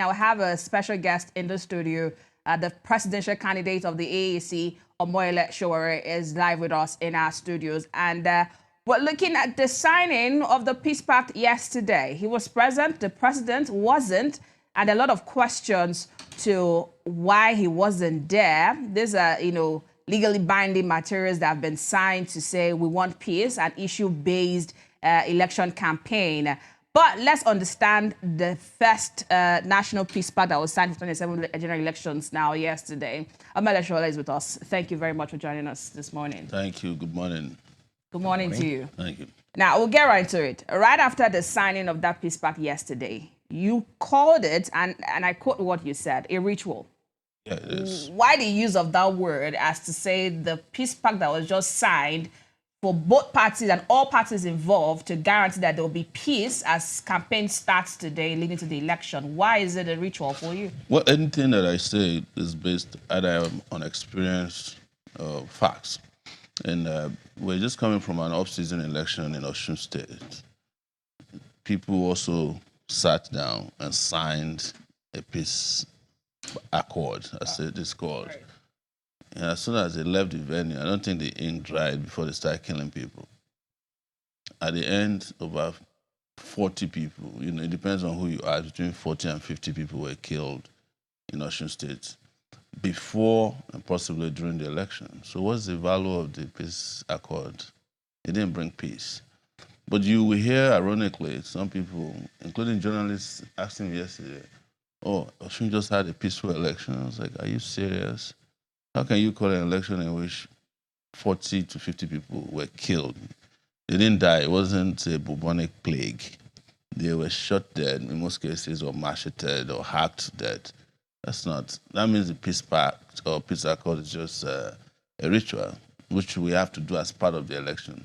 Now, I have a special guest in the studio. The presidential candidate of the AAC, Omoyele Sowore, is live with us in our studios. And we're looking at the signing of the Peace Pact yesterday. He was present, the president wasn't, and a lot of questions to why he wasn't there. These are, legally binding materials that have been signed to say we want peace and issue-based election campaign. But let's understand the first National Peace Pact that was signed for 2027 general elections now yesterday. Omoyele Sowore is with us. Thank you very much for joining us this morning. Thank you. Good morning. Good morning to you. Thank you. Now, we'll get right into it. Right after the signing of that Peace Pact yesterday, you called it, and I quote what you said, a ritual. Yeah, it is. Why the use of that word as to say the Peace Pact that was just signed for both parties and all parties involved to guarantee that there will be peace as campaign starts today leading to the election? Why is it a ritual for you? Well, anything that I say is based either on experience or facts. And we're just coming from an off-season election in Osun State. People also sat down and signed a peace accord, as it is called. Right. And as soon as they left the venue, I don't think the ink dried before they started killing people. At the end, about 40 people, it depends on who you are, between 40 and 50 people were killed in Osun State before and possibly during the election. So what's the value of the peace accord? It didn't bring peace. But you will hear, ironically, some people, including journalists, asking me yesterday, oh, Osun just had a peaceful election. I was like, are you serious? How can you call an election in which 40 to 50 people were killed? They didn't die. It wasn't a bubonic plague. They were shot dead, in most cases, or macheted or hacked dead. That means the peace pact or peace accord is just a ritual, which we have to do as part of the election.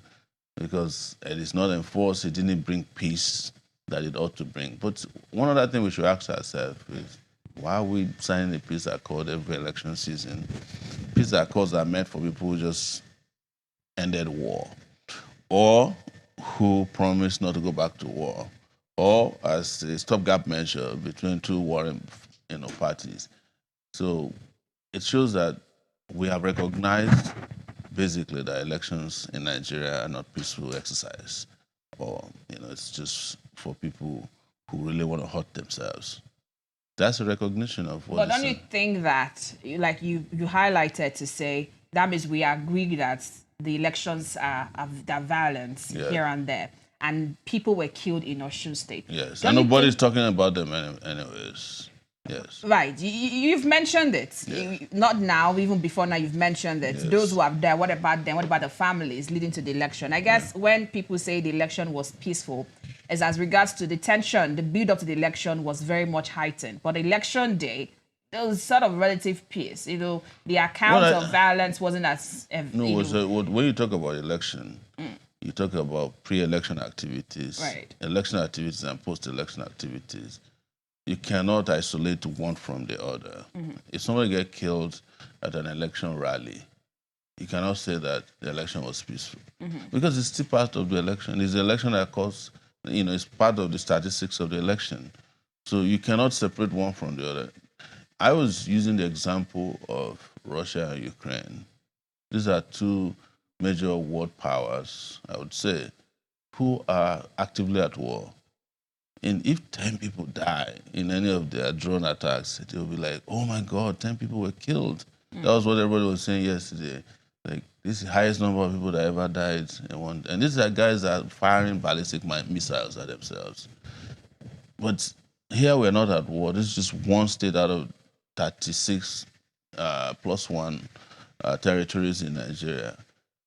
Because it is not enforced, it didn't bring peace that it ought to bring. But one other thing we should ask ourselves is, why are we signing a peace accord every election season? Peace accords are meant for people who just ended war, or who promised not to go back to war, or as a stopgap measure between two warring parties. So it shows that we have recognized basically that elections in Nigeria are not peaceful exercise, or it's just for people who really want to hurt themselves. That's a recognition of what. But don't you think that, like you highlighted to say, that means we agree that the elections are violence here and there, and people were killed in Osun State? Yes, and nobody's talking about them anyways. Yes. Right. You've mentioned it. Yeah. Not now, even before now, you've mentioned it. Yes. Those who have died, what about them? What about the families leading to the election? I guess when people say the election was peaceful, is as regards to the tension, the build-up to the election was very much heightened. But election day, there was sort of relative peace. The account of violence wasn't as... when you talk about election, you talk about pre-election activities, election activities and post-election activities. You cannot isolate one from the other. If somebody gets killed at an election rally, you cannot say that the election was peaceful. Because it's still part of the election. It's the election that caused, it's part of the statistics of the election. So you cannot separate one from the other. I was using the example of Russia and Ukraine. These are two major world powers, I would say, who are actively at war. And if 10 people die in any of their drone attacks, they'll be like, oh my God, 10 people were killed. That was what everybody was saying yesterday. Like, this is the highest number of people that ever died in one. And these are guys that are firing ballistic missiles at themselves. But here we're not at war. This is just one state out of 36 plus one territories in Nigeria.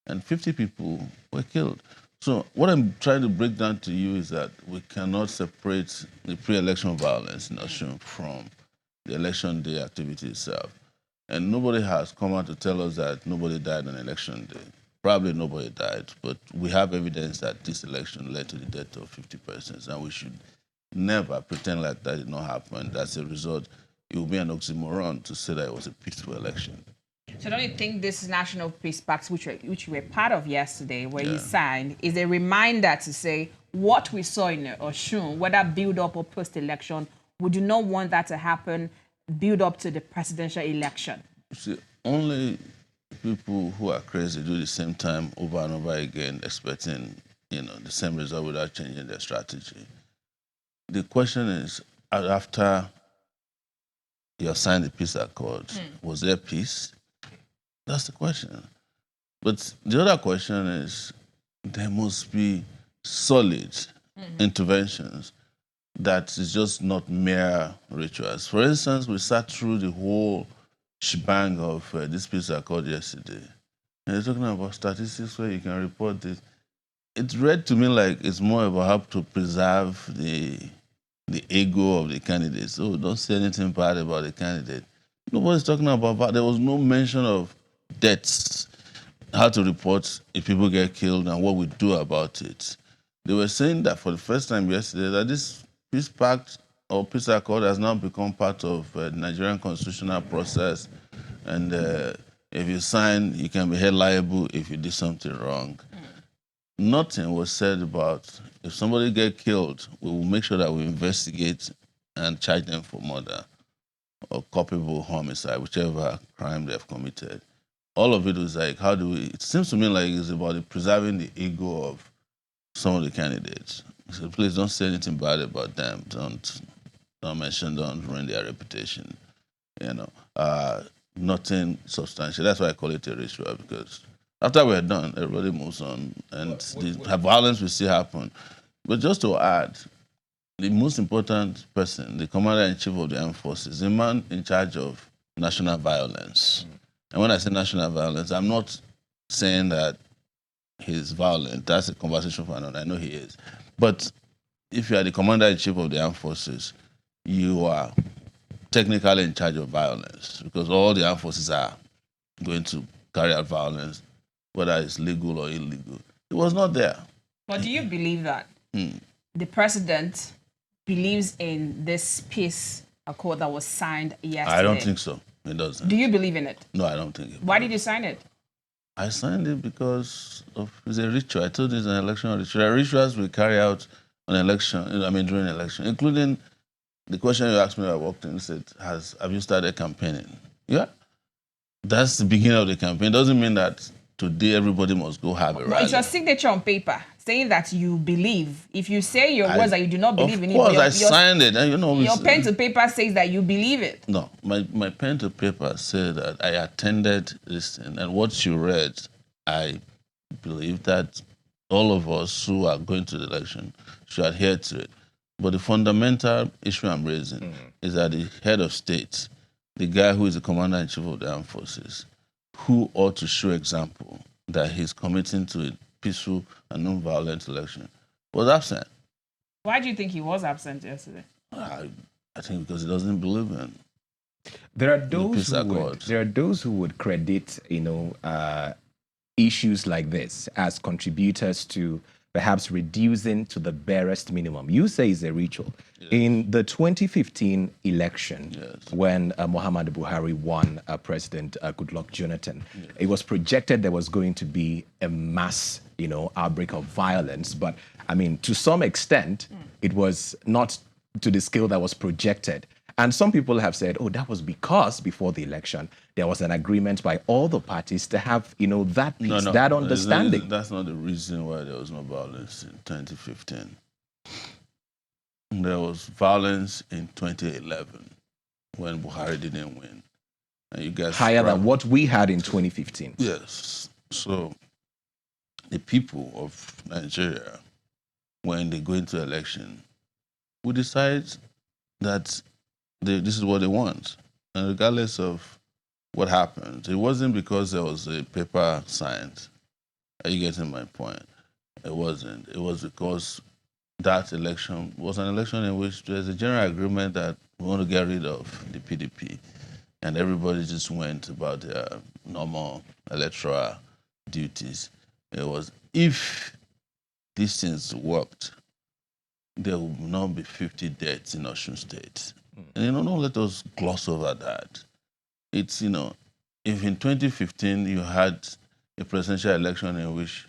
And 50 people were killed. So what I'm trying to break down to you is that we cannot separate the pre-election violence in Osun from the election day activity itself. And nobody has come out to tell us that nobody died on election day. Probably nobody died, but we have evidence that this election led to the death of 50 persons, and we should never pretend like that did not happen. As a result, it would be an oxymoron to say that it was a peaceful election. So don't you think this National Peace Pact, which you were part of yesterday, where you signed, is a reminder to say what we saw in Osun, whether build-up or post-election, would you not want that to happen, build up to the presidential election? See, only people who are crazy do the same time over and over again, expecting the same result without changing their strategy. The question is, after you have signed the peace accord, was there peace? That's the question. But the other question is, there must be solid interventions that is just not mere rituals. For instance, we sat through the whole shebang of this peace accord yesterday. And they're talking about statistics where you can report this. It read to me like it's more about how to preserve the ego of the candidates. Oh, don't say anything bad about the candidate. Nobody's talking about that. There was no mention of deaths, how to report if people get killed and what we do about it. They were saying that for the first time yesterday that this peace pact or peace accord has now become part of the Nigerian constitutional process, and if you sign, you can be held liable if you did something wrong. Nothing was said about if somebody get killed, we will make sure that we investigate and charge them for murder or culpable homicide, whichever crime they have committed. All of it was like, how do we? It seems to me like it's about preserving the ego of some of the candidates. So please don't say anything bad about them. Don't mention, don't ruin their reputation. Nothing substantial. That's why I call it a ritual, because after we're done, everybody moves on, and the violence will still happen. But just to add, the most important person, the commander-in-chief of the armed forces, the man in charge of national violence. And when I say national violence, I'm not saying that he's violent. That's a conversation for another. I know he is. But if you are the commander-in-chief of the armed forces, you are technically in charge of violence, because all the armed forces are going to carry out violence, whether it's legal or illegal. It was not there. But do you believe that the president believes in this peace accord that was signed yesterday? I don't think so. It doesn't. Do you believe in it? No, I don't think it. Why did you sign it? I signed it because it's a ritual. I told you it's an election ritual. Rituals we carry out on election, during election, including the question you asked me when I walked in, said, have you started campaigning? Yeah. That's the beginning of the campaign. It doesn't mean that today everybody must go have a rally. It's your signature on paper saying that you believe. If you say your words that you do not believe in it, of course, I signed it. And your pen to paper says that you believe it. No, my pen to paper said that I attended this thing, and what you read, I believe that all of us who are going to the election should adhere to it. But the fundamental issue I'm raising is that the head of state, the guy who is the commander-in-chief of the armed forces, who ought to show example that he's committing to a peaceful and non-violent election, was absent. Why do you think he was absent yesterday? I think because he doesn't believe in there are those who would credit, issues like this as contributors to perhaps reducing to the barest minimum. You say it's a ritual. Yes. In the 2015 election, yes, when Muhammadu Buhari won President Goodluck Jonathan, yes, it was projected there was going to be a mass, outbreak of violence. But to some extent, it was not to the scale that was projected. And some people have said, oh, that was because before the election, there was an agreement by all the parties to have, that peace, that understanding. That's not the reason why there was no violence in 2015. There was violence in 2011 when Buhari didn't win. And you guys higher than what we had in 2015. Yes. So the people of Nigeria, when they go into election, will decide that this is what they want. And regardless of what happened, it wasn't because there was a paper signed. Are you getting my point? It wasn't. It was because that election was an election in which there's a general agreement that we want to get rid of the PDP. And everybody just went about their normal electoral duties. It was, if these things worked, there would not be 50 deaths in Osun State. And don't let us gloss over that. It's, if in 2015 you had a presidential election in which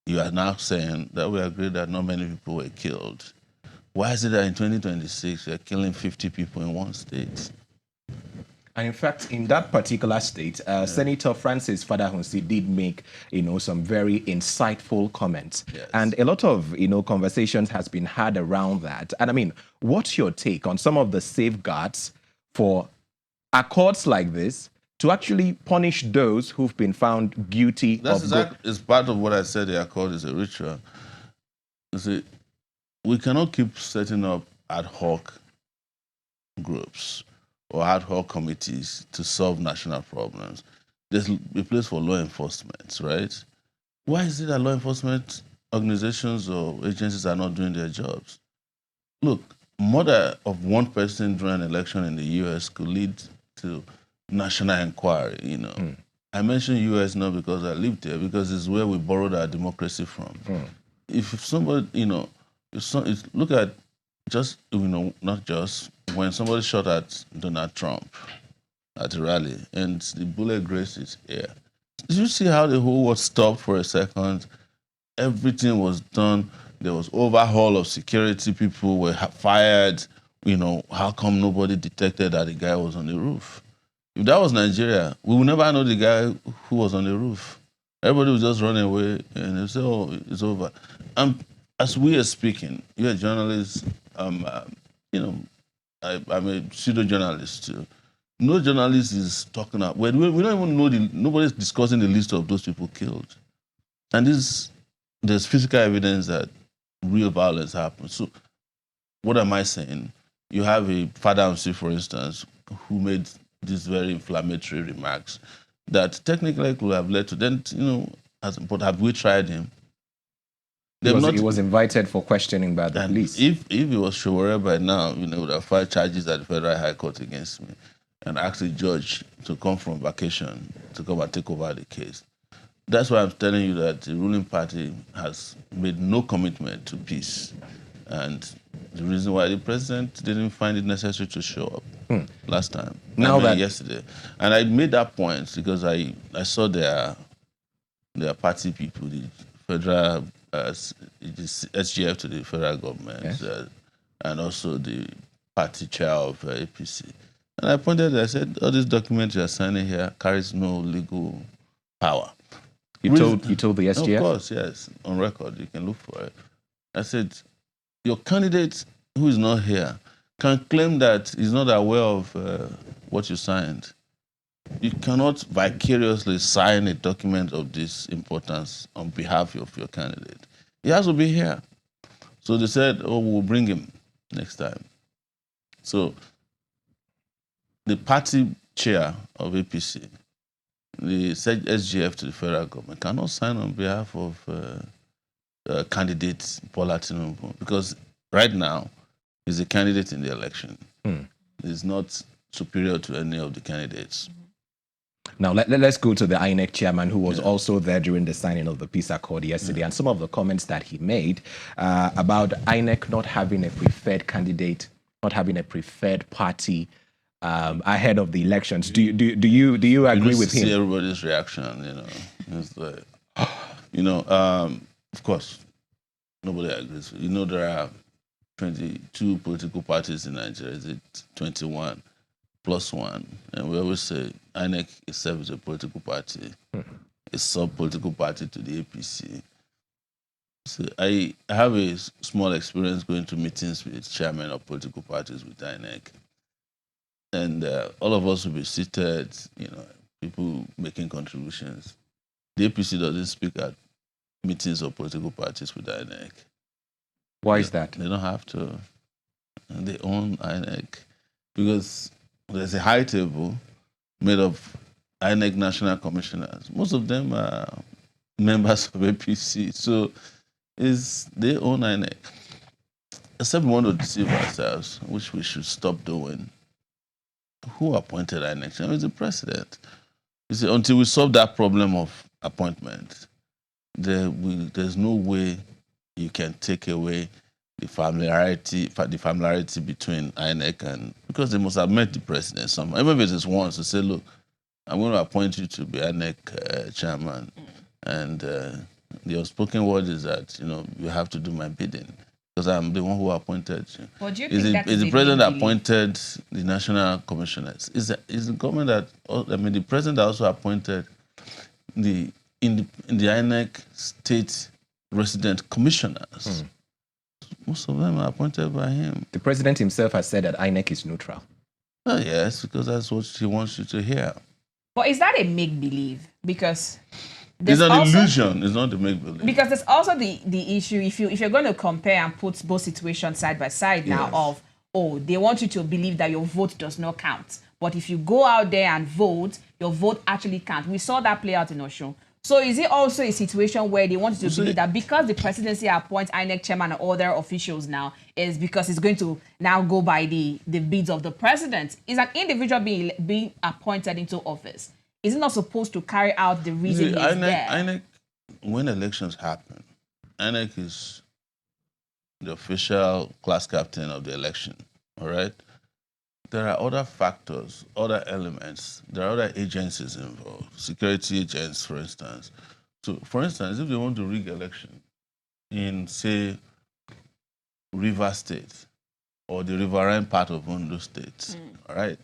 you are now saying that we agree that not many people were killed, Why is it that in 2026 we're killing 50 people in one state? And in fact, in that particular state, Senator Francis Fadahunsi did make, some very insightful comments. Yes. And a lot of, conversations has been had around that. And I mean, what's your take on some of the safeguards for accords like this to actually punish those who've been found guilty That's of exactly, it's part of what I said the accord is a ritual. You see, we cannot keep setting up ad hoc groups or ad hoc committees to solve national problems. There's a place for law enforcement, right? Why is it that law enforcement organizations or agencies are not doing their jobs? Look, murder of one person during an election in the US could lead to national inquiry, I mention US not because I lived there, because it's where we borrowed our democracy from. If somebody, look at just, not just when somebody shot at Donald Trump at a rally and the bullet grazed his ear. Did you see how the whole world stopped for a second? Everything was done. There was overhaul of security. People were fired. How come nobody detected that the guy was on the roof? If that was Nigeria, we would never know the guy who was on the roof. Everybody would just run away and they say, "Oh, it's over." As we are speaking, you're a journalist. I'm a pseudo journalist too. No journalist is talking about. We don't even know nobody's discussing the list of those people killed, and there's physical evidence that real violence happened. So, what am I saying? You have a father, for instance, who made these very inflammatory remarks that technically could have led to then, but have we tried him? He was invited for questioning by the police. If he was Sowore by now, would have filed charges at the Federal High Court against me and asked the judge to come from vacation to come and take over the case. That's why I'm telling you that the ruling party has made no commitment to peace. And the reason why the president didn't find it necessary to show up last time, yesterday. And I made that point because I saw their party people, the federal, the SGF to the federal government, yes. And also the party chair of APC. And I pointed, I said, all these documents you are signing here carries no legal power. You told the SGF? Of course, yes. On record, you can look for it. I said, your candidate who is not here can claim that he's not aware of what you signed. You cannot vicariously sign a document of this importance on behalf of your candidate. He has to be here. So they said, oh, we'll bring him next time. So the party chair of APC, the SGF to the federal government, cannot sign on behalf of candidate Bola Tinubu because right now he's a candidate in the election. He's not superior to any of the candidates. Now, let's go to the INEC chairman who was also there during the signing of the peace accord yesterday and some of the comments that he made about INEC not having a preferred candidate, not having a preferred party ahead of the elections. Do you agree with him? See everybody's reaction, It's like, of course, nobody agrees. There are 22 political parties in Nigeria. Is it 21 plus one? And we always say INEC itself is a political party, a sub-political party to the APC. So I have a small experience going to meetings with chairmen of political parties with INEC. And all of us will be seated, people making contributions. The APC doesn't speak at meetings of political parties with INEC. Why is that? They don't have to. And they own INEC because there's a high table made of INEC national commissioners. Most of them are members of APC. So they own INEC. Except we want to deceive ourselves, which we should stop doing. Who appointed INEC? It's the president. You see, until we solve that problem of appointment, there's no way you can take away the familiarity between INEC and, because they must have met the president somehow. Even if it is once to say, look, I'm going to appoint you to be INEC chairman. And the unspoken word is that, you have to do my bidding. because I'm the one who appointed you. Well, do you Is think it that is is the a president that make-believe? appointed the national commissioners? Is the government that, I mean, the president that also appointed the in the INEC state resident commissioners? Most of them are appointed by him. The president himself has said that INEC is neutral. Oh, yes, because that's what he wants you to hear. But is that a make-believe? Because It's there's an also, illusion. It's not the make-believe. because there's also the issue, if you're going to compare and put both situations side by side now, Yes. of, oh, they want you to believe that your vote does not count, but if you go out there and vote, your vote actually counts. We saw that play out in Osun. So is it also a situation where they want you to believe that because the presidency appoints INEC chairman and other officials now, is because it's going to now go by the bids of the president? Is an individual being appointed into office, is it not supposed to carry out the reason he's there? INEC, when elections happen, INEC is the official class captain of the election, all right? There are other factors, other elements. There are other agencies involved, security agents, for instance. So, for instance, if they want to rig election in, say, River State or the riverine part of Ondo State, all right?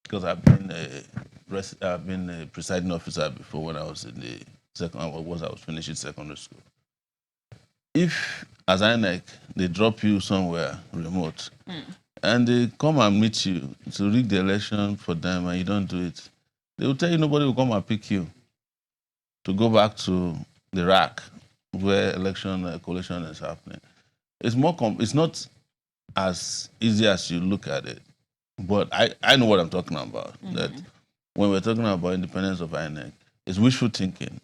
Because I've been a presiding officer before when I was in the I was finishing secondary school. If, as INEC, they drop you somewhere remote, and they come and meet you to rig the election for them and you don't do it, they will tell you nobody will come and pick you to go back to the rack where election collation is happening. It's it's not as easy as you look at it, but I know what I'm talking about. That when we're talking about independence of INEC, it's wishful thinking,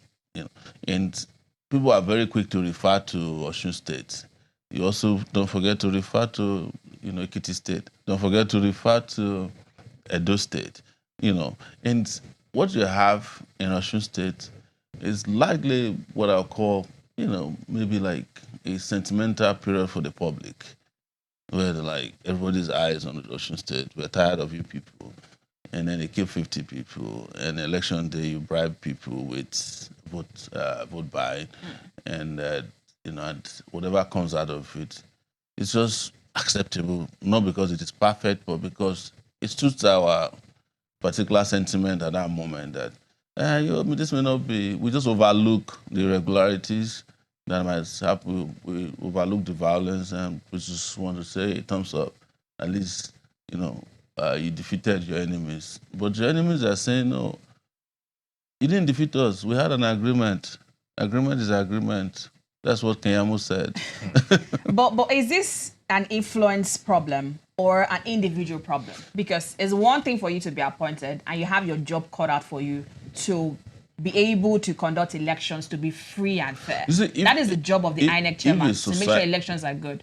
and people are very quick to refer to Osun State. You also don't forget to refer to, Ekiti State. Don't forget to refer to Edo State, And what you have in Osun State is likely what I'll call, maybe like a sentimental period for the public, where everybody's eyes on Osun State. We're tired of you people. And then they kill 50 people. And election day, you bribe people with vote buying. And and whatever comes out of it, it's just acceptable, not because it is perfect, but because it suits our particular sentiment at that moment that this may not be, we just overlook the irregularities that might happen, we overlook the violence, and we just want to say a thumbs up. At least, you defeated your enemies. But your enemies are saying, no, you didn't defeat us. We had an agreement. Agreement is agreement. That's what Kenyamo said. But is this an influence problem or an individual problem? Because it's one thing for you to be appointed and you have your job cut out for you to be able to conduct elections to be free and fair. See, that is the job of the INEC chairman, to make sure elections are good.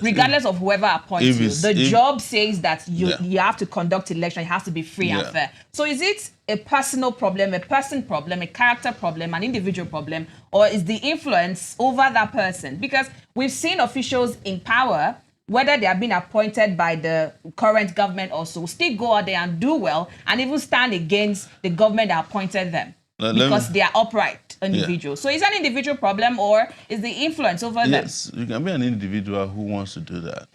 Regardless of whoever appoints you, the job says that you have to conduct election, it has to be free and fair. So is it a personal problem, a person problem, a character problem, an individual problem, or is the influence over that person? Because we've seen officials in power, whether they have been appointed by the current government or so, still go out there and do well and even stand against the government that appointed them. Because they are upright individuals. So is that an individual problem or is the influence over them? Yes, you can be an individual who wants to do that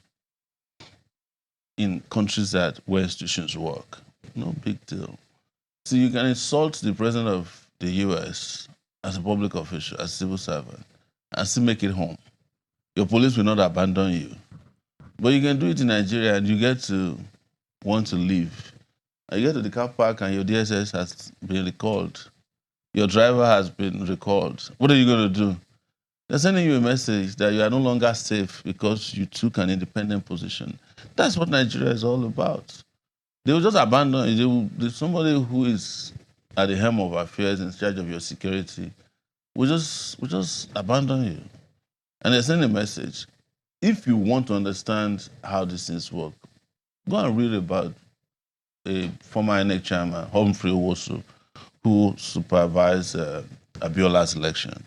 in countries where institutions work. No big deal. So you can insult the president of the US as a public official, as a civil servant, and still make it home. Your police will not abandon you. But you can do it in Nigeria and you get to want to leave. And you get to the car park and your DSS has been recalled. Your driver has been recalled. What are you going to do? They're sending you a message that you are no longer safe because you took an independent position. That's what Nigeria is all about. They will just abandon you. Somebody who is at the helm of affairs, in charge of your security, will just abandon you. And they send a message. If you want to understand how these things work, go and read about a former INEC chairman, Humphrey Owosu, who supervised Abiola's election,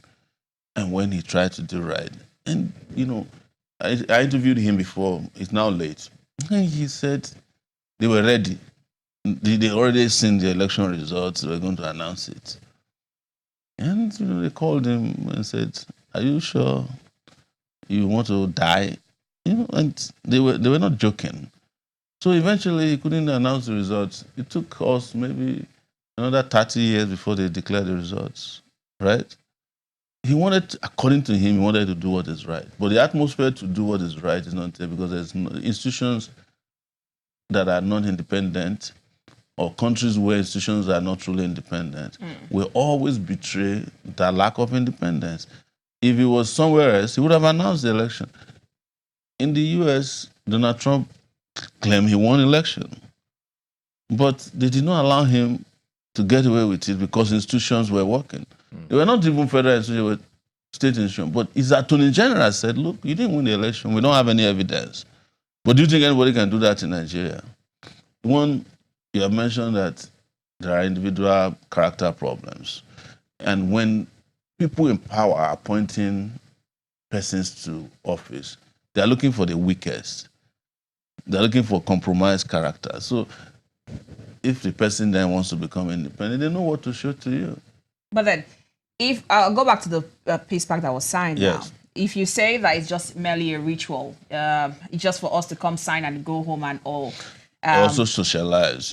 and when he tried to do right. And, I interviewed him before, it's now late, and he said they were ready. They already seen the election results, they were going to announce it. And they called him and said, are you sure you want to die and they were not joking. So eventually he couldn't announce the results. It took us maybe another 30 years before they declared the results, right? He wanted, according to him, he wanted to do what is right. But the atmosphere to do what is right is not there because there's institutions that are not independent or countries where institutions are not truly independent will always betray that lack of independence. If he was somewhere else, he would have announced the election. In the US, Donald Trump claimed he won election, but they did not allow him to get away with it because institutions were working. They were not even federal institutions, they were state institutions. But his attorney general said, look, you didn't win the election. We don't have any evidence. But do you think anybody can do that in Nigeria? One, you have mentioned that there are individual character problems. And when people in power are appointing persons to office, they are looking for the weakest. They're looking for compromised character. So if the person then wants to become independent, they know what to show to you. But then, if I'll go back to the peace pact that was signed now. Yes. If you say that it's just merely a ritual, it's just for us to come sign and go home and all. Also socialize,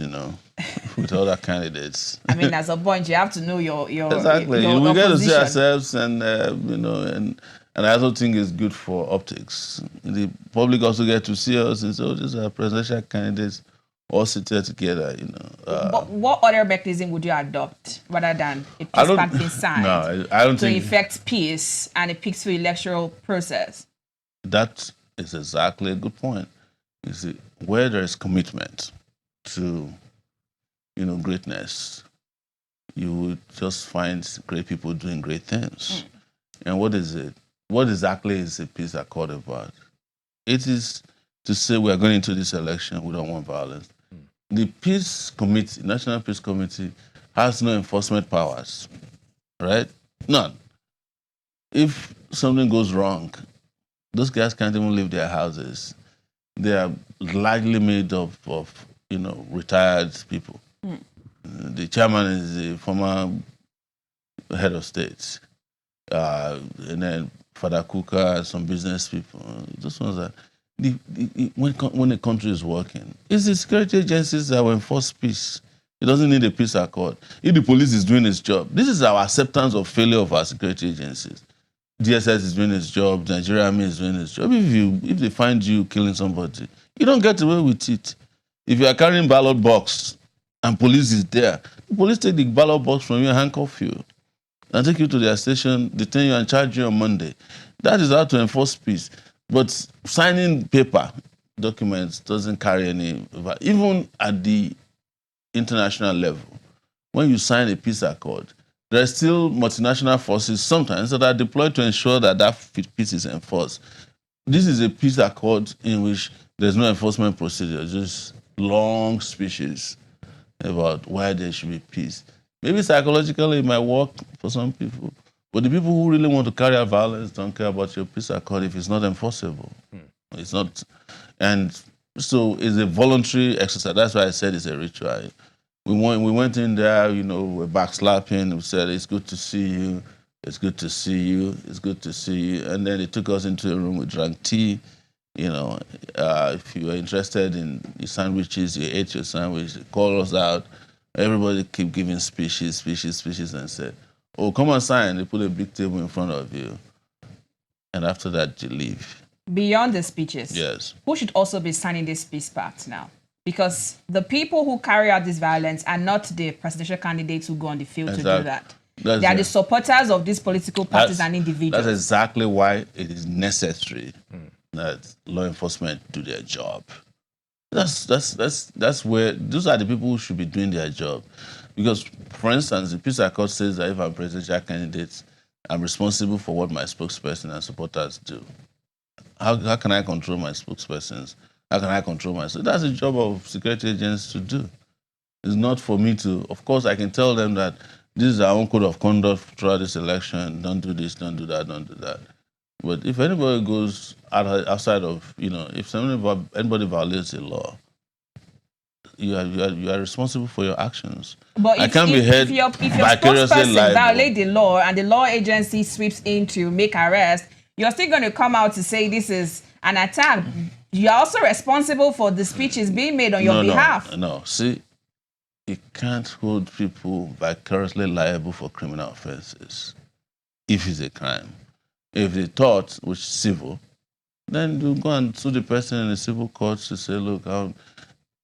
with other candidates. I mean, as a point, you have to know your Exactly. your We get to see opposition. ourselves, and and I also think it's good for optics. The public also get to see us and say, "Oh, these are presidential candidates all seated together." What other mechanism would you adopt rather than a I peace don't- pact being signed No, I don't to think effect peace and a peaceful electoral process? that is exactly a good point. You see, where there is commitment to, greatness, you would just find great people doing great things. And what is it? What exactly is a peace accord about? It is to say we are going into this election, we don't want violence. The peace committee, National Peace Committee, has no enforcement powers, right? None. If something goes wrong, those guys can't even leave their houses. They are largely made of retired people. The chairman is the former head of state, and then Father Kuka, some business people. Those ones are when a country is working, it's the security agencies that will enforce peace. It doesn't need a peace accord. If the police is doing its job, this is our acceptance of failure of our security agencies. DSS is doing its job, Nigeria Army is doing its job. If they find you killing somebody, you don't get away with it. If you are carrying ballot box and police is there, the police take the ballot box from you and handcuff you and take you to their station, detain you and charge you on Monday. That is how to enforce peace. But signing paper documents doesn't carry any, even at the international level. When you sign a peace accord, there are still multinational forces sometimes that are deployed to ensure that peace is enforced. This is a peace accord in which there's no enforcement procedure, just long speeches about why there should be peace. Maybe psychologically it might work for some people, but the people who really want to carry out violence don't care about your peace accord if it's not enforceable. It's not, and so it's a voluntary exercise. That's why I said it's a ritual. We went in there, we're backslapping. We said, it's good to see you. It's good to see you. It's good to see you. And then they took us into a room, we drank tea. If you were interested in your sandwiches, you ate your sandwich, they called us out. Everybody keep giving speeches, and said, oh, come and sign. They put a big table in front of you. And after that, you leave. Beyond the speeches, Yes. who should also be signing this peace pact now? Because the people who carry out this violence are not the presidential candidates who go on the field to do that. They are the supporters of these political parties and individuals. That's exactly why it is necessary that law enforcement do their job. That's where those are the people who should be doing their job. Because, for instance, the peace accord says that if I'm presidential candidate, I'm responsible for what my spokesperson and supporters do. How can I control my spokespersons? How can I control myself? That's the job of security agents to do. It's not for me to, of course, I can tell them that this is our own code of conduct throughout this election. Don't do this, don't do that, don't do that. But if anybody goes outside of, if anybody violates the law, you are responsible for your actions. But I can't be held if your vicariously spokesperson liable. violate the law and the law agency sweeps in to make arrest, you're still going to come out to say this is an attack, you're also responsible for the speeches being made on your behalf. No. See, you can't hold people vicariously liable for criminal offenses if it's a crime. If the tort, which is civil, then you go and sue the person in the civil court to say, look,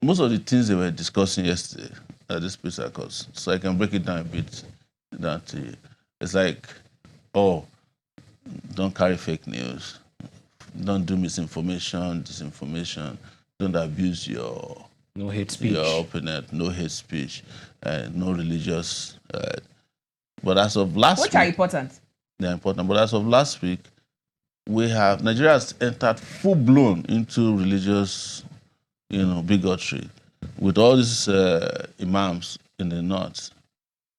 most of the things they were discussing yesterday at this peace accords, so I can break it down a bit down to you. It's like, oh, don't carry fake news, don't do misinformation, disinformation, don't abuse your no hate speech, your opponent, no hate speech, no religious. But as of last week, which are important. They're important. But as of last week, Nigeria has entered full blown into religious, bigotry, with all these imams in the north,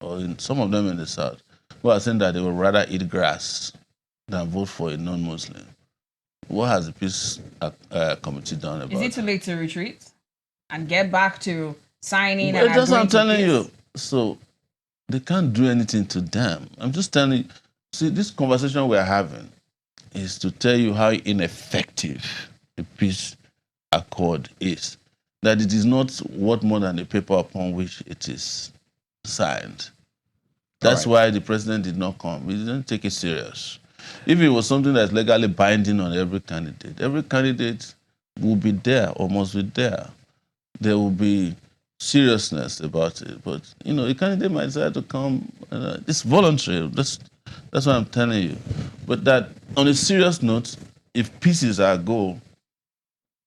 or in some of them in the south, who are saying that they would rather eat grass than vote for a non-Muslim. What has the peace committee done about it? Is it too late to retreat and get back to signing Well, and that's what I'm agreeing to telling peace? you. So they can't do anything to them. I'm just telling you. See, this conversation we're having is to tell you how ineffective the peace accord is. That it is not worth more than the paper upon which it is signed. That's why the president did not come. He didn't take it serious. If it was something that's legally binding on every candidate will be there or must be there. There will be seriousness about it. But, a candidate might decide to come. It's voluntary. That's what I'm telling you. But that, on a serious note, if peace is our goal,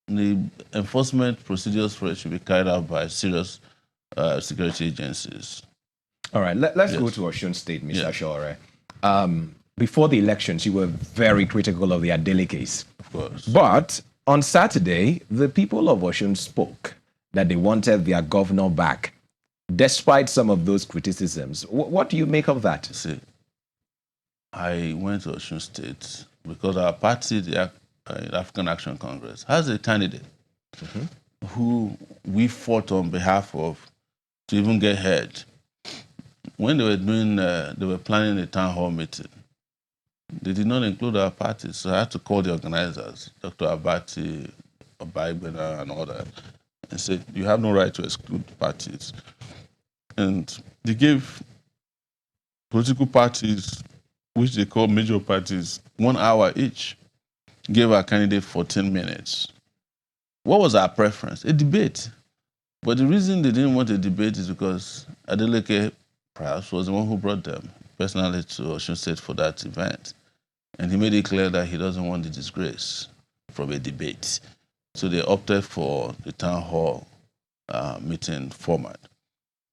the enforcement procedures for it should be carried out by serious security agencies. All right, let's go to Osun State, Mr. Sowore. Before the elections, you were very critical of the Adele case. Of course. But on Saturday, the people of Osun spoke that they wanted their governor back, despite some of those criticisms. What do you make of that? See, I went to Osun State because our party, the African Action Congress, has a candidate who we fought on behalf of to even get heard. When they were planning a town hall meeting, they did not include our party, so I had to call the organizers, Dr. Abati, Obaibena, and all that, and said, you have no right to exclude parties. And they gave political parties, which they call major parties, 1 hour each, gave our candidate 14 minutes. What was our preference? A debate. But the reason they didn't want a debate is because Adeleke perhaps was the one who brought them personally to Osun State for that event. And he made it clear that he doesn't want the disgrace from a debate. So they opted for the town hall meeting format.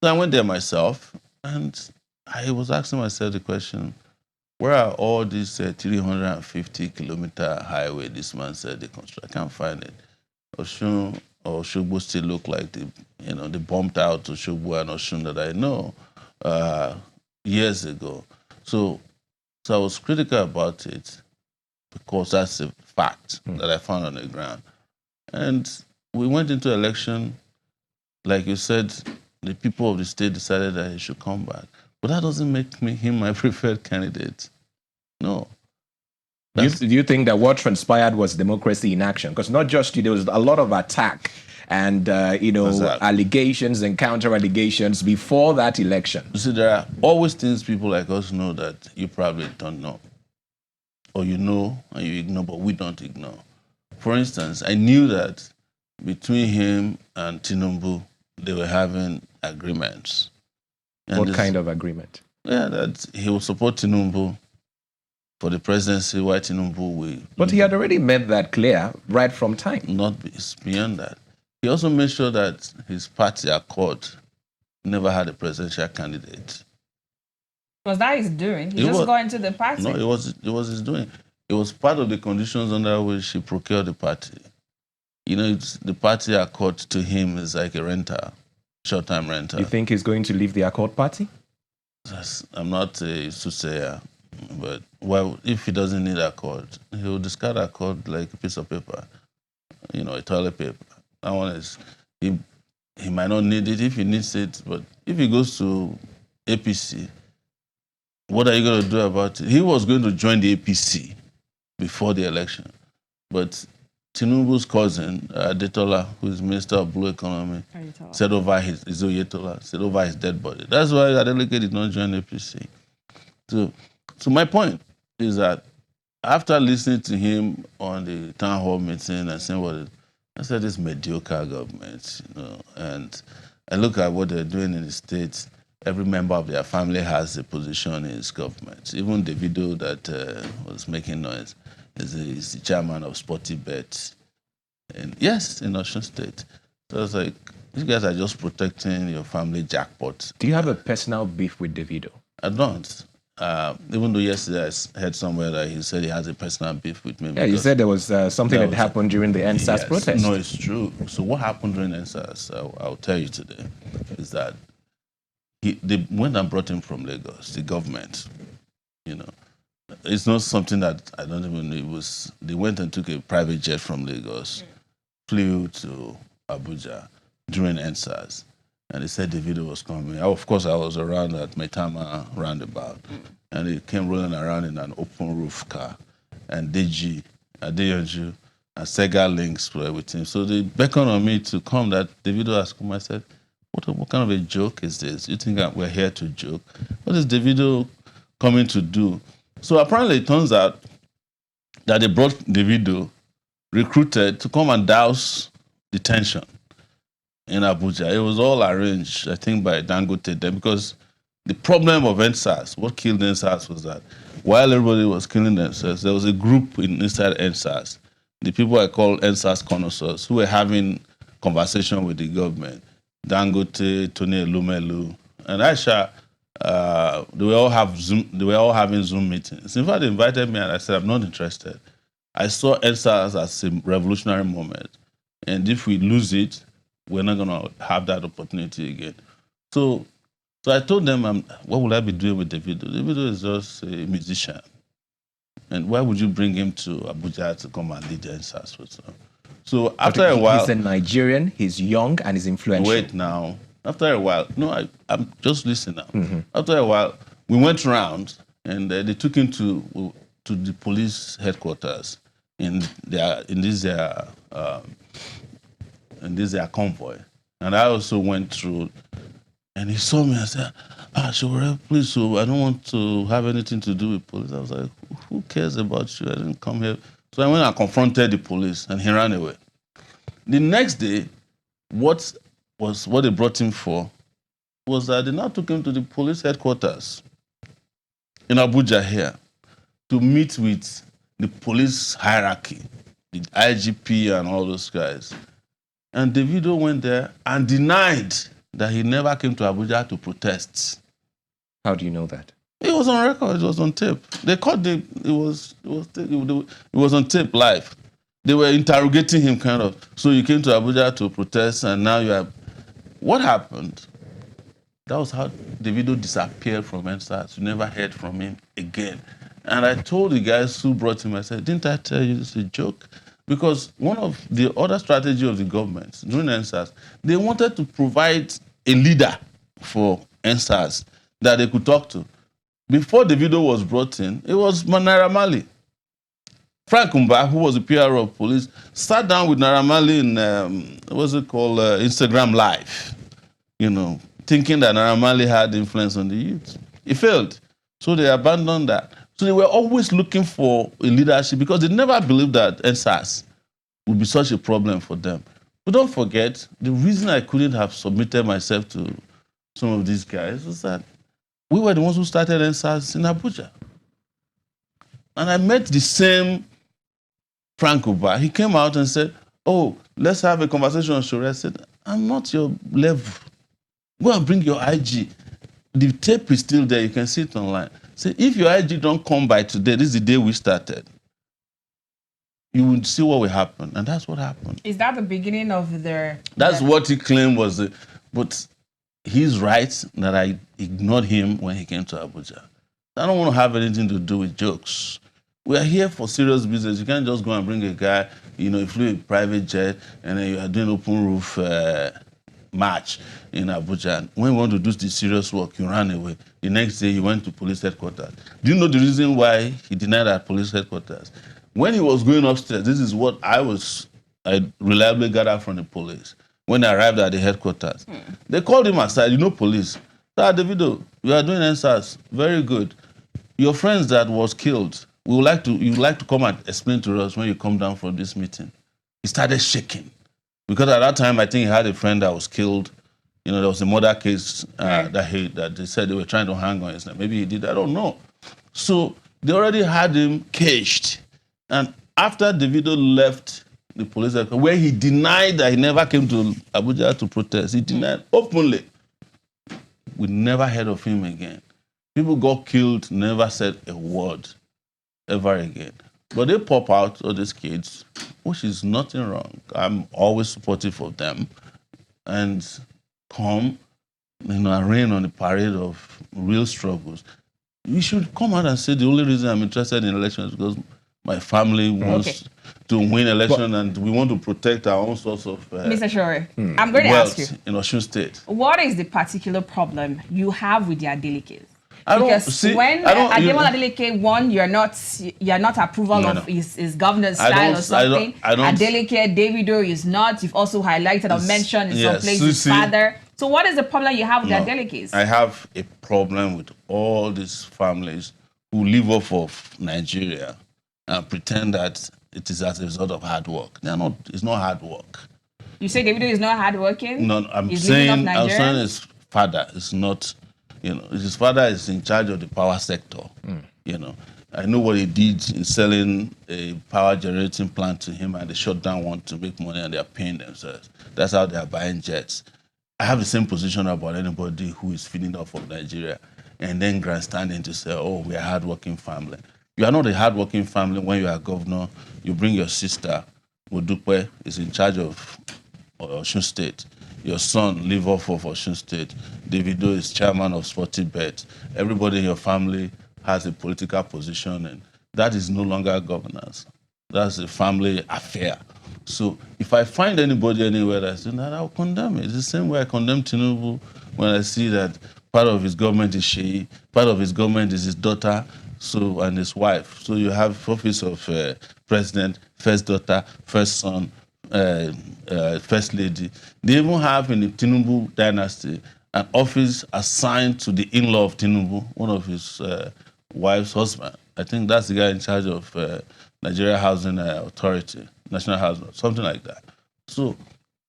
So I went there myself, and I was asking myself the question, where are all these 350-kilometer highway this man said they construct? I can't find it. Osun or Osogbo still look like they bumped out Osogbo and Osun that I know years ago. So I was critical about it because that's a fact that I found on the ground. And we went into election, like you said, the people of the state decided that he should come back. But that doesn't make him my preferred candidate. No. Do you think that what transpired was democracy in action? Because not just you, there was a lot of attack and allegations and counter allegations before that election. You see, there are always things people like us know that you probably don't know, or you know and you ignore, but we don't ignore. For instance, I knew that between him and Tinubu, they were having agreements. And what kind of agreement? Yeah, that he will support Tinubu for the presidency, while Tinubu will. But he had already made that clear right from time. It's beyond that. He also made sure that his party, Accord, never had a presidential candidate. Was that his doing? He just got into the party? No, it was his doing. It was part of the conditions under which he procured the party. The party Accord to him is like a renter, short-term renter. You think he's going to leave the Accord party? I'm not a soothsayer, but if he doesn't need Accord, he'll discard Accord like a piece of paper, a toilet paper. That one is, he might not need it if he needs it, but if he goes to APC, what are you going to do about it? He was going to join the APC before the election, but Tinubu's cousin, Adetola, who is Minister of Blue Economy, said over his dead body. That's why Adeleke did not join APC. So my point is that after listening to him on the town hall meeting and saying what I said, this mediocre government, and I look at what they're doing in the states. Every member of their family has a position in his government. Even Davido that was making noise is the chairman of Sporty Bet. And yes, in Osun State. So it's like, you guys are just protecting your family jackpot. Do you have a personal beef with Davido? I don't. Even though yesterday I heard somewhere that he said he has a personal beef with me. Yeah, you said there was something that happened during the NSAS protest. No, it's true. So what happened during NSAS, I'll tell you today, is that they went and brought him from Lagos, the government. It's not something that I don't even know. It was, they went and took a private jet from Lagos, flew to Abuja during NSAS. And they said Davido was coming. Of course, I was around at Maitama roundabout. And he came rolling around in an open roof car. And Deji, Adeyanju, and Sega Links were with him. So they beckoned on me to come, that Davido has come. I said, what kind of a joke is this? You think we're here to joke? What is Davido coming to do? So apparently it turns out that they brought Davido, recruited, to come and douse the tension in Abuja. It was all arranged, I think, by Dangote then, because the problem of NSAS, what killed NSAS was that while everybody was killing themselves, there was a group inside NSAS, the people I call NSAS connoisseurs, who were having conversation with the government. Dangote, Tony Elumelu, and Aisha, they were all having Zoom meetings. In fact, they invited me and I said, I'm not interested. I saw NSAS as a revolutionary moment. And if we lose it, we're not going to have that opportunity again. So I told them, what will I be doing with Davido? Davido is just a musician. And why would you bring him to Abuja to come and lead the NSAS? So after a while... He's a Nigerian, he's young, and he's influential. Wait now. After a while... No, I'm just listening now. Mm-hmm. After a while, we went around and they took him to the police headquarters in this convoy. And I also went through, and he saw me and said, Sowore, please, so I don't want to have anything to do with police. I was like, who cares about you? I didn't come here. So I went and confronted the police, and he ran away. The next day, what they brought him for was that they now took him to the police headquarters in Abuja here to meet with the police hierarchy, the IGP and all those guys. And Davido went there and denied that he never came to Abuja to protest. How do you know that? It was on record. It was on tape. They caught it was on tape live. They were interrogating him kind of. So you came to Abuja to protest and now you are... What happened? That was how Davido disappeared from NSAS. You never heard from him again. And I told the guys who brought him, I said, didn't I tell you this is a joke? Because one of the other strategy of the government during NSAS, they wanted to provide a leader for NSAS that they could talk to. Before Davido was brought in, it was Naira Marley. Frank Umba, who was the PRO of police, sat down with Naira Marley in, Instagram Live, thinking that Naira Marley had influence on the youth. It failed. So they abandoned that. So they were always looking for a leadership because they never believed that NSAS would be such a problem for them. But don't forget, the reason I couldn't have submitted myself to some of these guys was that we were the ones who started NSAS in Abuja. And I met the same Frank Uba. He came out and said, let's have a conversation on Sowore. I said, I'm not your level. Go and bring your IG. The tape is still there. You can see it online. Say, if your IG don't come by today, this is the day we started, you will see what will happen. And that's what happened. Is that the beginning of their... That's what he claimed was it. But he's right that I ignored him when he came to Abuja. I don't want to have anything to do with jokes. We are here for serious business. You can't just go and bring a guy, you flew a private jet and then you are doing open roof march in Abuja. When you want to do the serious work, you ran away. The next day, you went to police headquarters. Do you know the reason why he denied at police headquarters? When he was going upstairs, this is what I reliably gathered from the police. When I arrived at the headquarters, they called him aside. Police. Sir Davido, you are doing NSAS. Very good. Your friends that was killed, you'd like to come and explain to us when you come down from this meeting. He started shaking. Because at that time, I think he had a friend that was killed. There was a murder case that they said they were trying to hang on his neck. Maybe he did. I don't know. So they already had him caged. And after Davido left the police, where he denied that he never came to Abuja to protest, he denied openly. We never heard of him again. People got killed, never said a word ever again. But they pop out, all these kids, which is nothing wrong. I'm always supportive of them. And come, and rain on the parade of real struggles. You should come out and say the only reason I'm interested in elections is because my family wants to win election and we want to protect our own source of Mr. Sowore, I'm going to ask you. In Osun State. What is the particular problem you have with the Adeleke's? When Ademola Adeleke won, you're not approval of his governance style or something. Adeleke, Davido is not. You've also highlighted or mentioned in some places his father. So what is the problem you have with the Adelekes? I have a problem with all these families who live off of Nigeria and pretend that it is as a result of hard work. It's not hard work. You say Davido is not hardworking? No, I'm saying his father is not. His father is in charge of the power sector. I know what he did in selling a power generating plant to him, and they shut down one to make money, and they are paying themselves. That's how they are buying jets. I have the same position about anybody who is feeding off of Nigeria and then grandstanding to say, oh, we are a hardworking family. You are not a hardworking family when you are governor. You bring your sister, Modupe, is in charge of Osun State. Your son live off of Osun State. Davido is chairman of Sportybet. Everybody in your family has a political position, and that is no longer governance. That's a family affair. So if I find anybody anywhere that's doing that, I'll condemn it. It's the same way I condemn Tinubu when I see that part of his government is Sheyi, part of his government is his daughter, and his wife. So you have office of president, first daughter, first son, first lady. They even have in the Tinubu dynasty an office assigned to the in-law of Tinubu, one of his wife's husband. I think that's the guy in charge of Nigeria Housing Authority, National Housing, something like that. So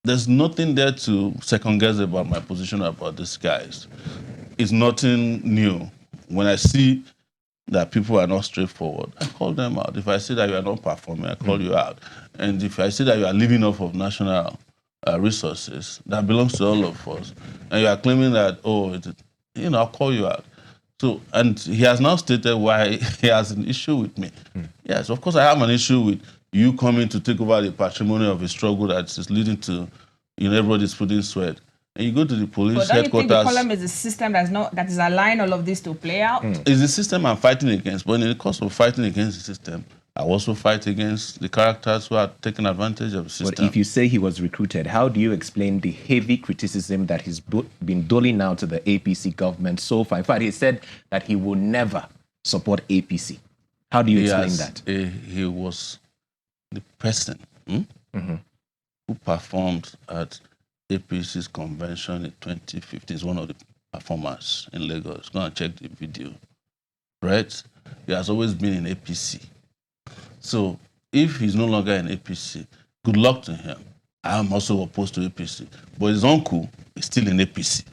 there's nothing there to second guess about my position about these guys. It's nothing new. When I see that people are not straightforward, I call them out. If I see that you are not performing, I call you out. And if I see that you are living off of national resources that belongs to all of us, and you are claiming that, I'll call you out. So, and he has now stated why he has an issue with me. Yes, of course I have an issue with you coming to take over the patrimony of a struggle that is leading to, everybody's putting sweat. And you go to the police but don't headquarters. You think the problem is the system that is allowing all of this to play out? It's the system I'm fighting against. But in the course of fighting against the system, I also fight against the characters who are taking advantage of the system. But if you say he was recruited, how do you explain the heavy criticism that he's been doling out to the APC government so far? In fact, he said that he will never support APC. How do you explain that? He was the person who performed at APC's convention in 2015. Is one of the performers in Lagos. Go and check the video. Right? He has always been in APC. So if he's no longer in APC, good luck to him. I'm also opposed to APC. But his uncle is still in APC.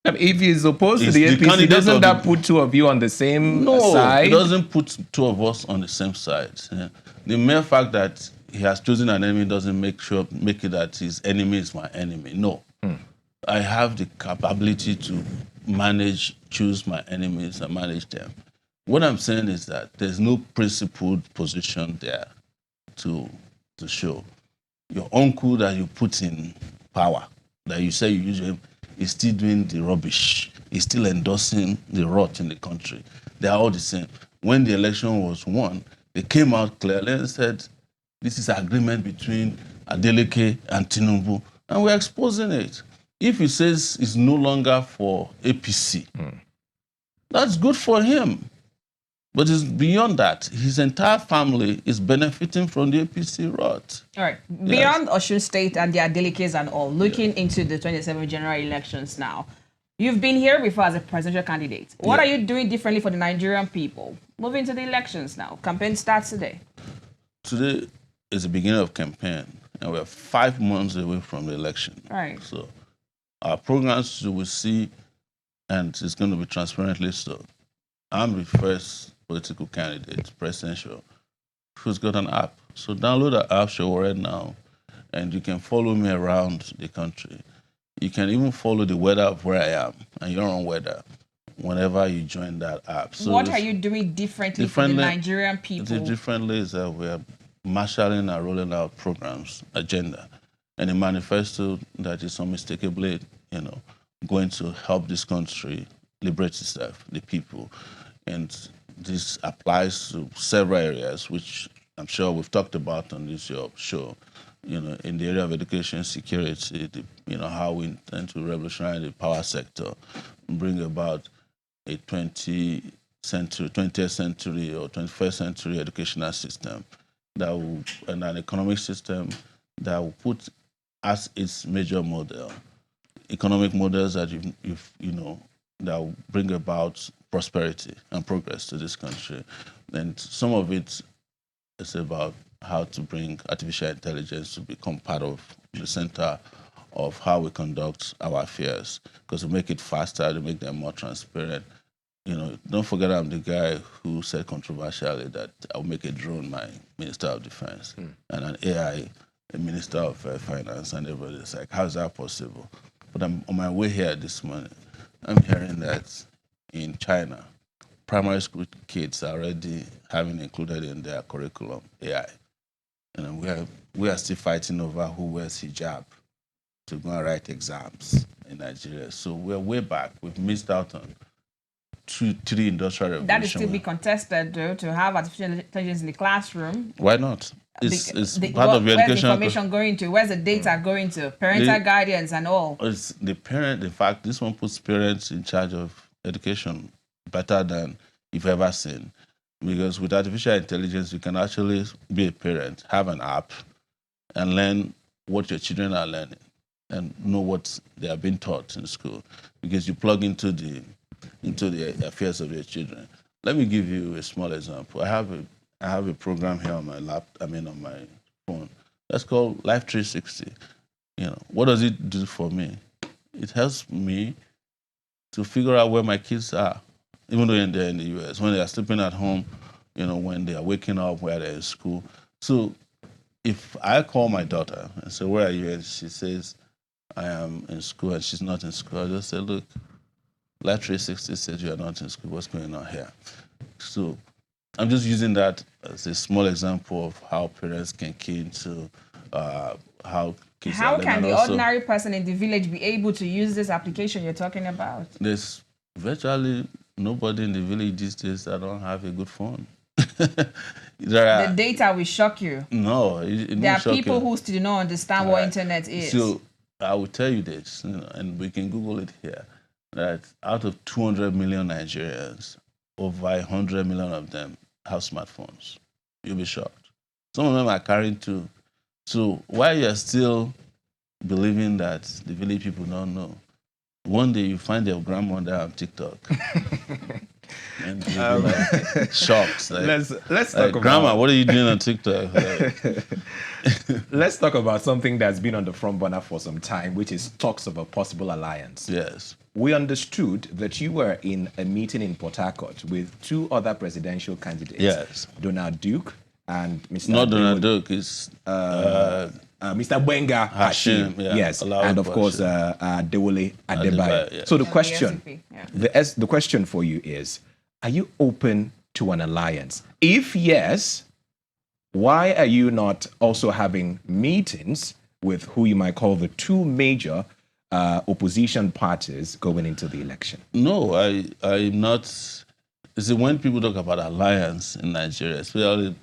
If he's opposed to the APC, doesn't that put two of you on the same side? No, it doesn't put two of us on the same side. Yeah. The mere fact that he has chosen an enemy doesn't make it that his enemy is my enemy. No. I have the capability to choose my enemies and manage them. What I'm saying is that there's no principled position there to show. Your uncle that you put in power, that you say you use him, is still doing the rubbish. He's still endorsing the rot in the country. They are all the same. When the election was won, they came out clearly and said, this is an agreement between Adeleke and Tinubu, and we're exposing it. If he says it's no longer for APC, that's good for him. But it's beyond that. His entire family is benefiting from the APC rot. All right. Beyond Osun State and their delegates and all, looking into the 27 general elections now, you've been here before as a presidential candidate. What are you doing differently for the Nigerian people? Moving to the elections now. Campaign starts today. Today is the beginning of campaign, and we're 5 months away from the election. Right. So our programs you will see, and it's going to be transparently so. I'm the first political candidate, presidential, who's got an app. So download the app, Sowore now, and you can follow me around the country. You can even follow the weather of where I am and your own weather whenever you join that app. So what are you doing differently for the Nigerian people? The differently is that we're marshalling and rolling out programs, agenda, and a manifesto that is unmistakably, going to help this country liberate itself, the people. And this applies to several areas, which I'm sure we've talked about on this show. In the area of education, security, how we intend to revolutionize the power sector, bring about a 20th century or 21st century educational system and an economic system that will put as its major model economic models that that will bring about prosperity and progress to this country. And some of it is about how to bring artificial intelligence to become part of the center of how we conduct our affairs, because to make it faster, to make them more transparent. Don't forget I'm the guy who said controversially that I'll make a drone my Minister of Defense and an AI a Minister of Finance, and everybody's like, how is that possible? But I'm on my way here this morning. I'm hearing that in China, primary school kids are already having included in their curriculum AI. And we are still fighting over who wears hijab to go and write exams in Nigeria. So we're way back. We've missed out on three industrial revolution. That is still be contested, though, to have artificial intelligence in the classroom. Why not? It's part of your education. Where's the information going to? Where's the data going to? Parental guidance and all. It's the parent. In fact, this one puts parents in charge of education better than you've ever seen. Because with artificial intelligence, you can actually be a parent, have an app, and learn what your children are learning and know what they are being taught in school. Because you plug into the affairs of your children. Let me give you a small example. I have a program here on my on my phone. That's called Life 360. What does it do for me? It helps me to figure out where my kids are, even though they're in the US, when they are sleeping at home, when they are waking up, where they're in school. So if I call my daughter and say, where are you? And she says, I am in school, and she's not in school, I just say, look, Life 360 says you are not in school. What's going on here? So I'm just using that as a small example of how parents can key into how kids How are can the also, ordinary person in the village be able to use this application you're talking about? There's virtually nobody in the village these days that don't have a good phone. The data will shock you. No, it there are shock people you. who still don't understand what internet is. So I will tell you this, and we can Google it here, that out of 200 million Nigerians, over 100 million of them have smartphones. You'll be shocked. Some of them are carrying two. So why you're still believing that the village people don't know, one day you find your grandmother on TikTok. And you'll be like, shocked. Like, let's talk about... Grandma, what are you doing on TikTok? Let's talk about something that's been on the front burner for some time, which is talks of a possible alliance. Yes. We understood that you were in a meeting in Port Harcourt with two other presidential candidates. Yes. Donald Duke and Mr. Not Donald Duke, it's Mr. Benga Hashim. Yes. And of course, Dewole Adebayo. Yeah. So the question for you is, are you open to an alliance? If yes, why are you not also having meetings with who you might call the two major opposition parties going into the election? No, I'm not. See, when people talk about alliance in Nigeria, especially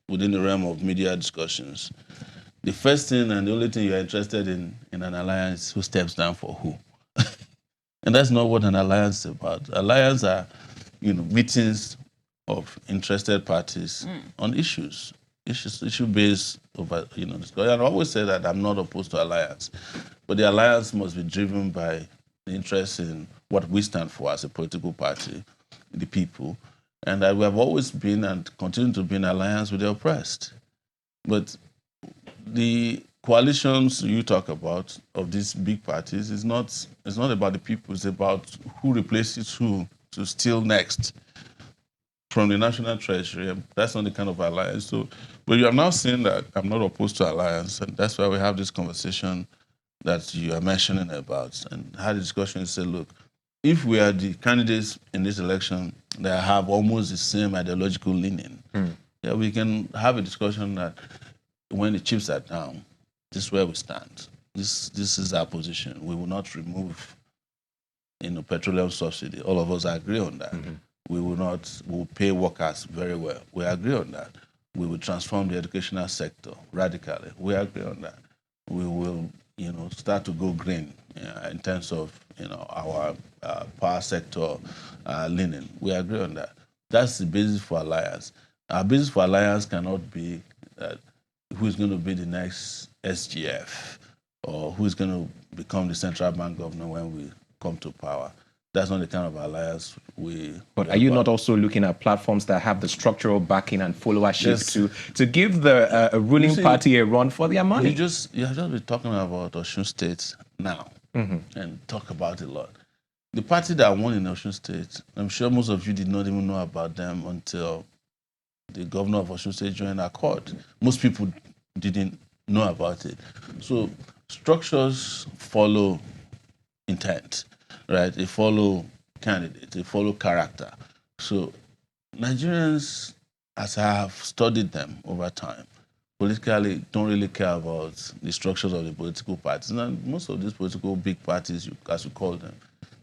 within the realm of media discussions, the first thing and the only thing you're interested in an alliance is who steps down for who. And that's not what an alliance is about. Alliance are meetings of interested parties on issue-based over, discussion. And I always say that I'm not opposed to alliance, but the alliance must be driven by the interest in what we stand for as a political party, the people, and that we have always been and continue to be in alliance with the oppressed. But the coalitions you talk about of these big parties is not, it's not about the people, it's about who replaces who to steal next from the National Treasury. And that's not the kind of alliance. So, but you are now saying that I'm not opposed to alliance, and that's why we have this conversation that you are mentioning about, and had a discussion and say, look, if we are the candidates in this election that have almost the same ideological leaning, yeah, we can have a discussion that when the chips are down, this is where we stand. This is our position. We will not remove, petroleum subsidy. All of us agree on that. We will pay workers very well. We agree on that. We will transform the educational sector radically. We agree on that. We will, start to go green in terms of, our power sector leaning. We agree on that. That's the basis for alliance. Our basis for alliance cannot be who's going to be the next SGF or who's going to become the central bank governor when we come to power. That's not the kind of alliance we. But are you not also looking at platforms that have the structural backing and followership to give the ruling party a run for their money? You have just been talking about Osun State now and talk about it a lot. The party that won in Osun State, I'm sure most of you did not even know about them until the governor of Osun State joined our court. Most people didn't know about it. So structures follow intent, right? They follow candidates, they follow character. So Nigerians, as I have studied them over time, politically don't really care about the structures of the political parties. And most of these political big parties, as you call them,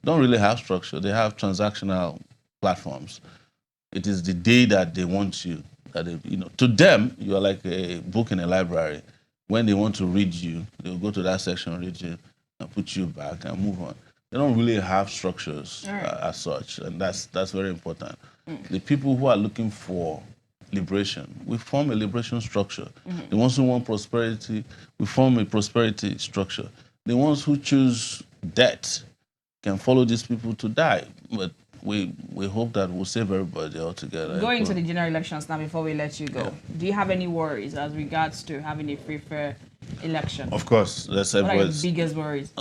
don't really have structure. They have transactional platforms. It is the day that they want you, that to them, you are like a book in a library. When they want to read you, they'll go to that section, read you, and put you back and move on. They don't really have structures as such, and that's very important. The people who are looking for liberation, we form a liberation structure. The ones who want prosperity, we form a prosperity structure. The ones who choose death can follow these people to die, but we hope that we'll save everybody altogether. Going to the general elections now, before we let you go, do you have any worries as regards to having a free, fair election? Of course, that's what are your biggest worries?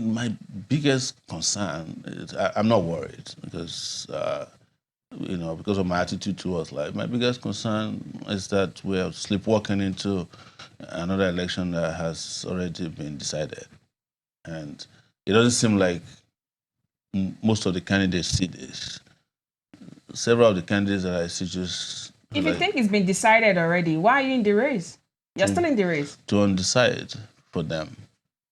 My biggest concern is I'm not worried because because of my attitude towards life. My biggest concern is that we are sleepwalking into another election that has already been decided, and it doesn't seem like most of the candidates see this. Several of the candidates that I see just. If you think it's been decided already, why are you in the race? You're still in the race. To undecided for them.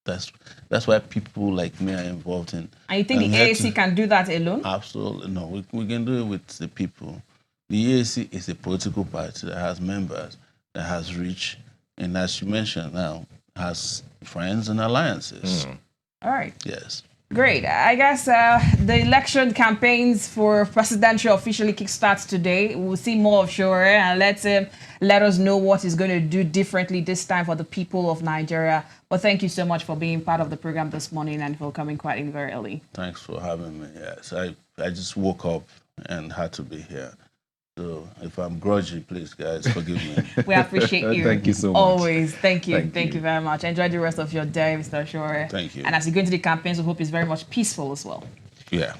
That's why people like me are involved in. And you think the AAC can do that alone? Absolutely no. We can do it with the people. The AAC is a political party that has members, that has reach, and as you mentioned now, has friends and alliances. All right. Yes. Great. I guess the election campaigns for presidential officially kickstarts today. We'll see more of Sowore and let him let us know what he's going to do differently this time for the people of Nigeria. But thank you so much for being part of the program this morning and for coming quite in very early. Thanks for having me. Yes, I just woke up and had to be here. So if I'm grudgy, please, guys, forgive me. We appreciate you. Thank you so much. Always. Thank you. Thank you very much. Enjoy the rest of your day, Mr. Sowore. Thank you. And as you go into the campaigns, we hope it's very much peaceful as well. Yeah.